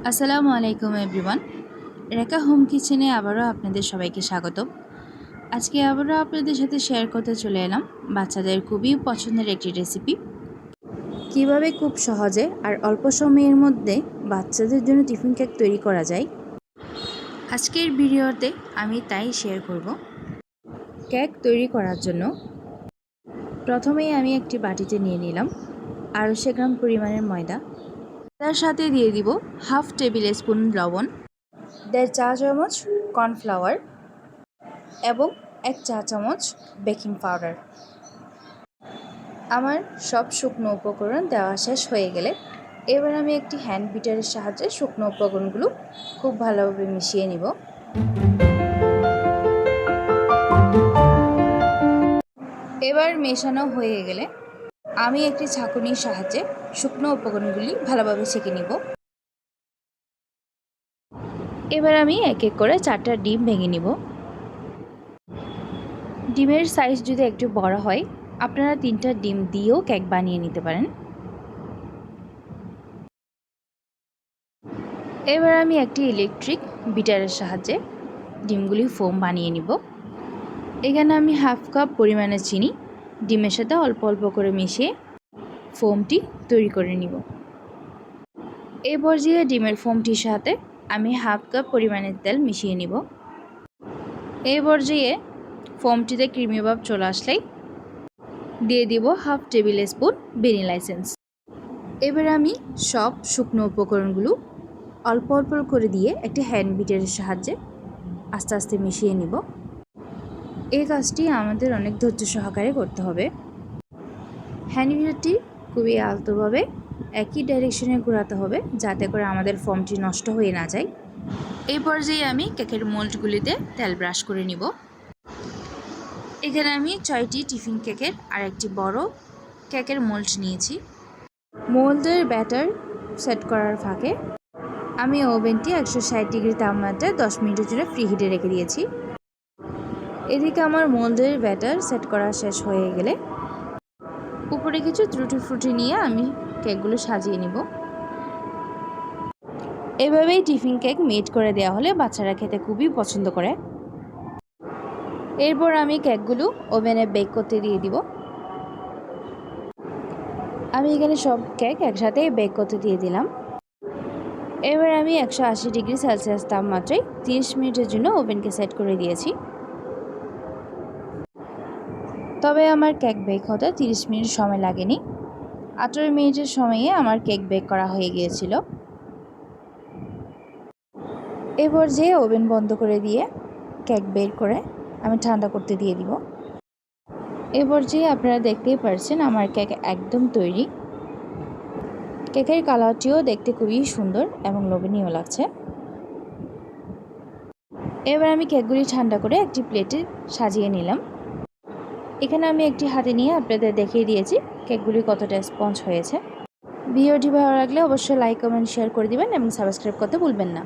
আসসালামু আলাইকুম এভরিওয়ান। রেখা হোম কিচেনে আবারও আপনাদের সবাইকে স্বাগতম। আজকে আবারও আপনাদের সাথে শেয়ার করতে চলে এলাম বাচ্চাদের খুবই পছন্দের একটি রেসিপি, কিভাবে খুব সহজে আর অল্প সময়ের মধ্যে বাচ্চাদের জন্য টিফিন কেক তৈরি করা যায়। আজকের ভিডিওতে আমি তাই শেয়ার করব। কেক তৈরি করার জন্য প্রথমেই আমি একটি বাটিতে নিয়ে নিলাম 250 গ্রাম পরিমাণের ময়দা। তার সাথে দিয়ে দিব হাফ টেবিল স্পুন লবণ, 1.5 চা চামচ কর্নফ্লাওয়ার এবং 1 চা চামচ বেকিং পাউডার। আমার সব শুকনো উপকরণ দেওয়া শেষ হয়ে গেলে এবার আমি একটি হ্যান্ড বিটারের সাহায্যে শুকনো উপকরণগুলো খুব ভালোভাবে মিশিয়ে নিব। এবার মেশানো হয়ে গেলে আমি একটি ছাঁকুনির সাহায্যে শুকনো উপকরণগুলি ভালোভাবে ছেঁকে নিব। এবার আমি এক এক করে 4টা ডিম ভেঙে নিব। ডিমের সাইজ যদি একটু বড় হয় আপনারা 3টা ডিম দিয়েও কেক বানিয়ে নিতে পারেন। এবার আমি একটি ইলেকট্রিক বিটারের সাহায্যে ডিমগুলি ফোম বানিয়ে নিব। এখানে আমি হাফ কাপ পরিমাণে চিনি ডিমের সাথে অল্প অল্প করে মিশিয়ে ফোমটি তৈরি করে নিব। এই পর্যায়ে ডিমের ফোমটির সাথে আমি হাফ কাপ পরিমাণের তেল মিশিয়ে নিব। এই পর্যায়ে ফোমটিতে ক্রিমি ভাব চলে আসলেই দিয়ে দিব half table spoon vanilla essence. এবার আমি সব শুকনো উপকরণগুলো অল্প অল্প করে দিয়ে একটি হ্যান্ড বিটারের সাহায্যে আস্তে আস্তে মিশিয়ে নিব। এই কাজটি আমাদের অনেক ধৈর্য সহকারে করতে হবে। হ্যান্ড বিটারটি খুবই আলতোভাবে একই ডাইরেকশনে ঘোরাতে হবে যাতে করে আমাদের ফোমটি নষ্ট হয়ে না যায়। এই পর্যায়ে আমি কেকের মোল্ডগুলিতে তেল ব্রাশ করে নিব। এখানে আমি 6টি টিফিন কেকের আর একটি বড় কেকের মোল্ড নিয়েছি। মোল্ডের ব্যাটার সেট করার ফাঁকে আমি ওভেনটি 160 ডিগ্রি তাপমাত্রায় 10 মিনিটের জন্য ফ্রি হিটে রেখে দিয়েছি। এদিকে আমার মোল্ডের ব্যাটার সেট করা শেষ হয়ে গেলে উপরে কিছু ত্রুটি ফ্রুটি নিয়ে আমি কেকগুলো সাজিয়ে নিব। এভাবেই টিফিন কেক মেড করে দেওয়া হলে বাচ্চারা খেতে খুবই পছন্দ করে। এরপর আমি কেকগুলো ওভেনে বেক করতে দিয়ে দিব। আমি এখানে সব কেক একসাথে বেক করতে দিয়ে দিলাম। এবার আমি 180 ডিগ্রি সেলসিয়াস তাপমাত্রায় 30 মিনিটের জন্য ওভেনকে সেট করে দিয়েছি। তবে আমার কেক বেক হতে 30 মিনিট সময় লাগেনি, 18 মিনিটের সময়ে আমার কেক বেক করা হয়ে গিয়েছিল। এবার যে ওভেন বন্ধ করে দিয়ে কেক বের করে আমি ঠান্ডা করতে দিয়ে দিব। এবার যে আপনারা দেখতেই পারছেন আমার কেক একদম তৈরি। কেকের কালারটিও দেখতে খুবই সুন্দর এবং লোভনীয় লাগছে। এবার আমি কেকগুলি ঠান্ডা করে একটি প্লেটে সাজিয়ে নিলাম। এখানে আমি একটি হাতে নিয়ে আপনাদের দেখিয়ে দিয়েছি কেকগুলি কতটা স্পঞ্জ হয়েছে। ভিডিওটি ভালো লাগলে অবশ্যই লাইক কমেন্ট শেয়ার করে দিবেন এবং সাবস্ক্রাইব করতে ভুলবেন না।